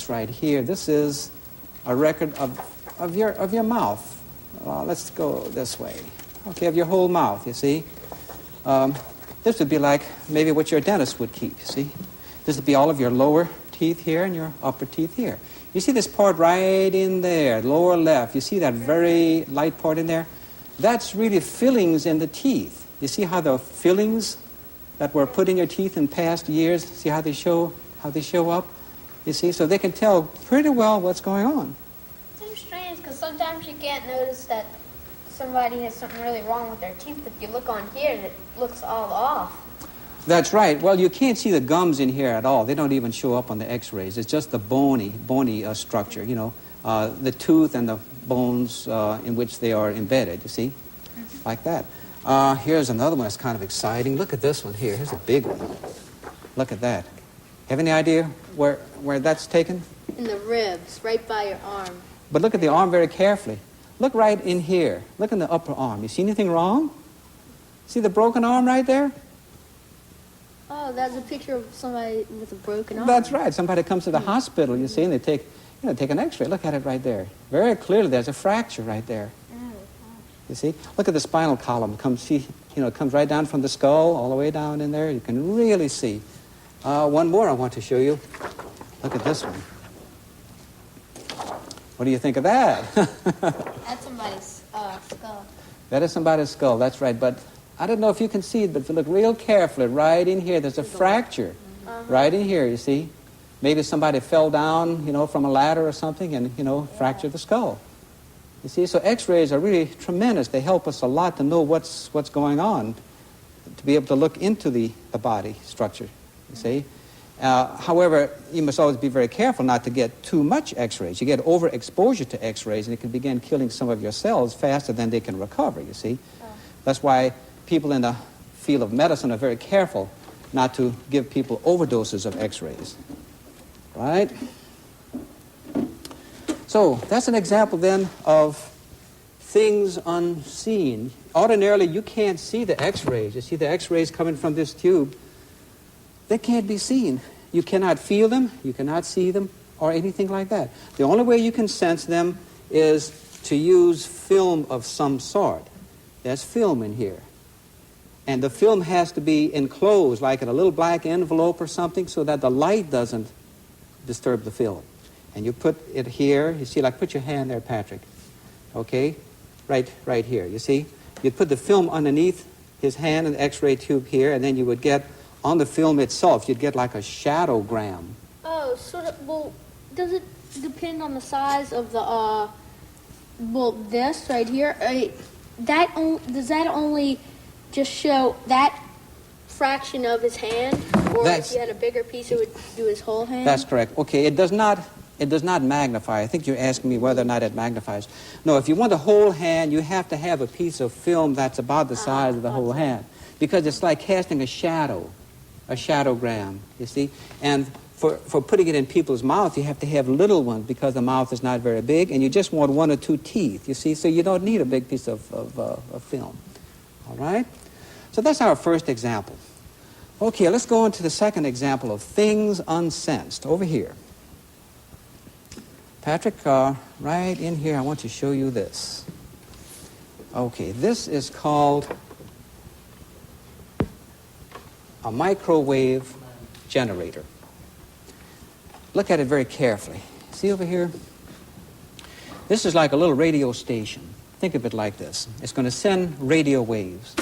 this right here, this is a record of your mouth. Let's go this way. Okay, of your whole mouth, you see. This would be like maybe what your dentist would keep, you see. This would be all of your lower teeth here and your upper teeth here. You see this part right in there, lower left. You see that very light part in there? That's really fillings in the teeth. You see how the fillings that were put in your teeth in past years, see how they show up? You see, so they can tell pretty well what's going on. It seems strange because sometimes you can't notice that somebody has something really wrong with their teeth, but you look on here and it looks all off. That's right. Well, you can't see the gums in here at all. They don't even show up on the x-rays. It's just the bony structure, you know, the tooth and the bones in which they are embedded, you see, like that. Here's another one that's kind of exciting. Look at this one here. Here's a big one. Look at that. Have any idea where that's taken? In the ribs, right by your arm. But look at the arm very carefully. Look right in here. Look in the upper arm. You see anything wrong? See the broken arm right there? Oh, that's a picture of somebody with a broken arm. That's right. Somebody comes to the hospital, you see, and they take an x-ray. Look at it right there. Very clearly there's a fracture right there. You see? Look at the spinal column. It comes right down from the skull all the way down in there. You can really see. One more I want to show you. Look at this one. What do you think of that? That's somebody's skull. That is somebody's skull, that's right. But I don't know if you can see it, but if you look real carefully, right in here, there's a fracture. Right in here, you see. Maybe somebody fell down, from a ladder or something and, fractured the skull. You see, so x-rays are really tremendous. They help us a lot to know what's going on, to be able to look into the body structure, you see. However, you must always be very careful not to get too much x-rays. You get overexposure to x-rays and it can begin killing some of your cells faster than they can recover, you see. That's why people in the field of medicine are very careful not to give people overdoses of x-rays. Right? So that's an example then of things unseen. Ordinarily, you can't see the x-rays. You see the x-rays coming from this tube. They can't be seen. You cannot feel them, you cannot see them, or anything like that. The only way you can sense them is to use film of some sort. There's film in here. And the film has to be enclosed, like in a little black envelope or something, so that the light doesn't disturb the film. And you put it here. You see, like, put your hand there, Patrick. Okay? Right here, you see? You'd put the film underneath his hand and the x-ray tube here, and then you would get, on the film itself, you'd get like a shadogram. Oh, so does it depend on the size of the, this right here? Does that only just show that fraction of his hand, or if you had a bigger piece, it would do his whole hand? That's correct. Okay, it does not magnify. I think you're asking me whether or not it magnifies. No, if you want the whole hand, you have to have a piece of film that's about the size of the whole hand, because it's like casting a shadow, a shadowgram, you see. And for putting it in people's mouth, you have to have little ones because the mouth is not very big, and you just want one or two teeth, you see, so you don't need a big piece of film. All right? So that's our first example. Okay, let's go on to the second example of things unsensed. Over here. Patrick, right in here, I want to show you this. Okay, this is called a microwave generator. Look at it very carefully. See over here? This is like a little radio station. Think of it like this. It's going to send radio waves.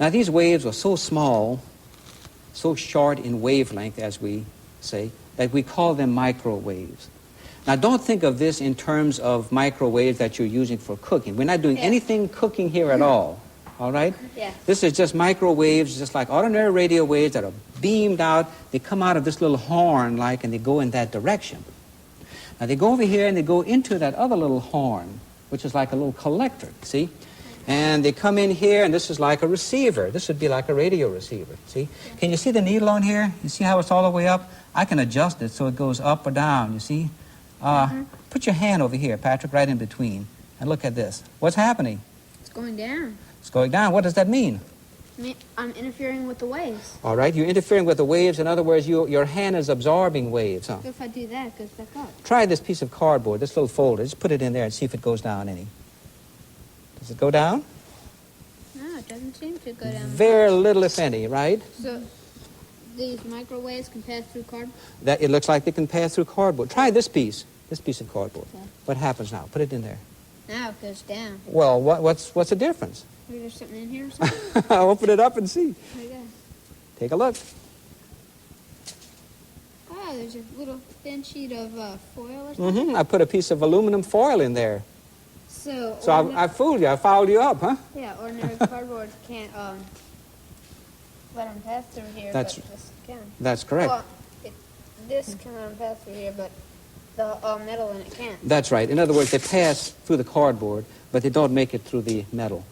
Now, these waves are so small, so short in wavelength, as we say, that we call them microwaves. Now, don't think of this in terms of microwaves that you're using for cooking. We're not doing anything cooking here at all right? Yeah. This is just microwaves, just like ordinary radio waves that are beamed out. They come out of this little horn, and they go in that direction. Now, they go over here and they go into that other little horn, which is like a little collector, see? And they come in here, and this is like a receiver. This would be like a radio receiver, see? Can you see the needle on here? You see how it's all the way up? I can adjust it so it goes up or down, you see? Put your hand over here, Patrick, right in between, and look at this. What's happening? It's going down. It's going down. What does that mean? I'm interfering with the waves. All right, you're interfering with the waves. In other words, your hand is absorbing waves, huh? If I do that, it goes back up. Try this piece of cardboard, this little folder. Just put it in there and see if it goes down any. Does it go down? No, it doesn't seem to go down. Very little, if any, right? So these microwaves can pass through cardboard? That it looks like they can pass through cardboard. Try this piece of cardboard. Okay. What happens now? Put it in there. Now it goes down. Well, what's the difference? Maybe there's something in here or something? Open it up and see. There you go. Take a look. Oh, there's a little thin sheet of foil or something. I put a piece of aluminum foil in there. So I fooled you. I fouled you up, huh? yeah, ordinary cardboard can't let them pass through here, That's- but this can. That's correct. Well, this can let them pass through here, but the metal in it can't. That's right. In other words, they pass through the cardboard, but they don't make it through the metal.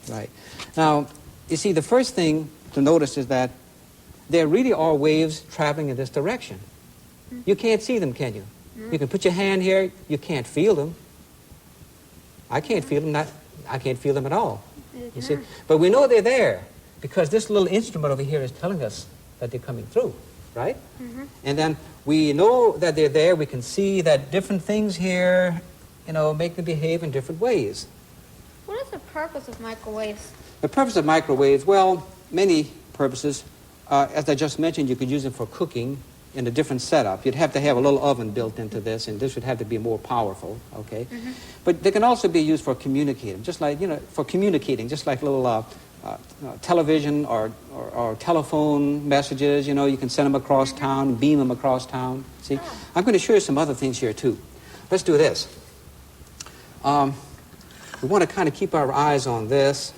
Right. Now, you see, the first thing to notice is that there really are waves traveling in this direction. You can't see them, can you? You can put your hand here, you can't feel them. I can't feel them, I can't feel them at all. You see? But we know they're there because this little instrument over here is telling us that they're coming through, right? And then we know that they're there, we can see that different things here, make them behave in different ways. What is the purpose of microwaves? The purpose of microwaves, well, many purposes. As I just mentioned, you could use them for cooking in a different setup. You'd have to have a little oven built into this, and this would have to be more powerful, okay? But they can also be used for communicating, just like, just like little television or telephone messages, you can send them across town, beam them across town. See, I'm going to show you some other things here, too. Let's do this. We want to kind of keep our eyes on this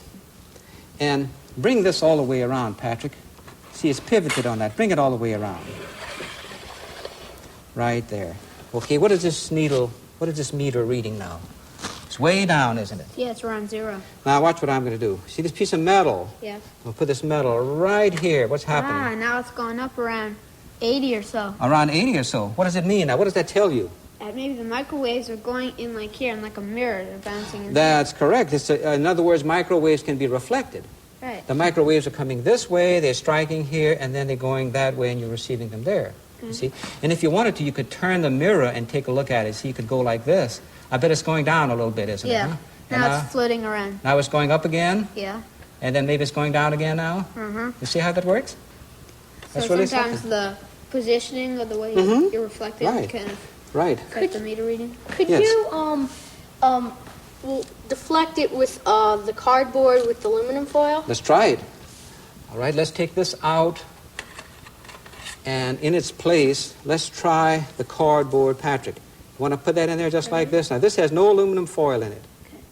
and bring this all the way around, Patrick. See, it's pivoted on that. Bring it all the way around. Right there. Okay, what is this meter reading now? It's way down, isn't it? Yeah, it's around 0. Now watch what I'm going to do. See this piece of metal? Yeah. I'll put this metal right here. What's happening? Ah, now it's gone up around 80 or so. Around 80 or so. What does it mean? Now, what does that tell you? Maybe the microwaves are going in like here, in like a mirror. They're bouncing in. That's correct. In other words, microwaves can be reflected. Right. The microwaves are coming this way, they're striking here, and then they're going that way, and you're receiving them there. You see? And if you wanted to, you could turn the mirror and take a look at it. See, you could go like this. I bet it's going down a little bit, isn't it? Yeah. Huh? Now it's floating around. Now it's going up again, Yeah. and then maybe it's going down again now. You see how that works? That's So really sometimes something. the positioning of the way you're reflected Right. kind of Right. affect the meter reading. Could Yes. you well, deflect it with the cardboard with the aluminum foil? Let's try it. All right, let's take this out. And in its place, let's try the cardboard, Patrick. You want to put that in there just like this? Now, this has no aluminum foil in it.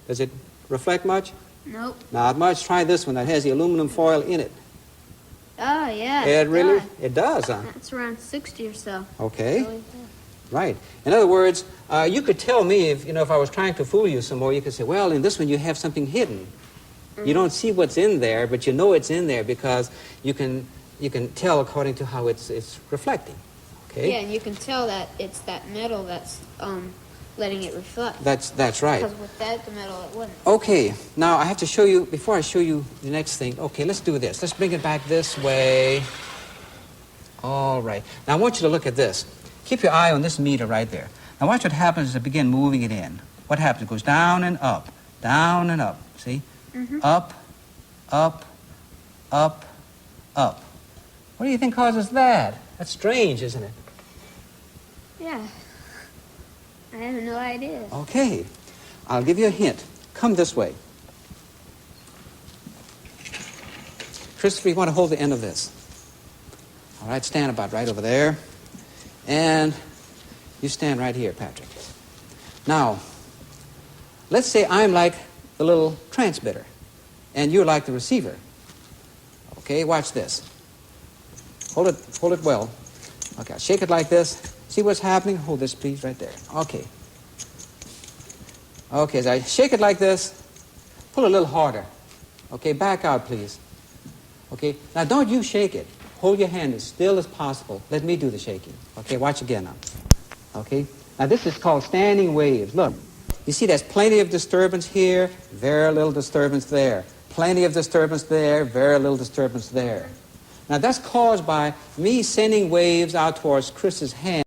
Does it reflect much? Nope. Not much. Try this one that has the aluminum foil in it. Oh, yeah. It really? does. It does, huh? That's around 60 or so. Okay. Really? Right. In other words, you could tell me if I was trying to fool you some more, you could say, well, in this one you have something hidden. You don't see what's in there, but you know it's in there because you can tell according to how it's reflecting. Okay? Yeah, and you can tell that it's that metal that's letting it reflect. That's right. Because without the metal, it wouldn't. Okay, now I have to show you, before I show you the next thing, okay, let's do this. Let's bring it back this way. All right. Now I want you to look at this. Keep your eye on this meter right there. Now watch what happens as I begin moving it in. What happens? It goes down and up, see? Up, up, up, up. What do you think causes that? That's strange, isn't it? Yeah. I have no idea. Okay, I'll give you a hint. Come this way. Christopher, you want to hold the end of this. All right, stand about right over there. And you stand right here, Patrick. Now, let's say I'm like the little transmitter, and you're like the receiver. Okay, watch this. Hold it well. Okay, shake it like this. See what's happening? Hold this, please, right there. Okay. Okay, as I shake it like this, pull a little harder. Okay, back out, please. Okay, now don't you shake it. Hold your hand as still as possible. Let me do the shaking. Okay, watch again now. Okay, now this is called standing waves. Look, you see there's plenty of disturbance here, very little disturbance there. Plenty of disturbance there, very little disturbance there. Now that's caused by me sending waves out towards Chris's hand.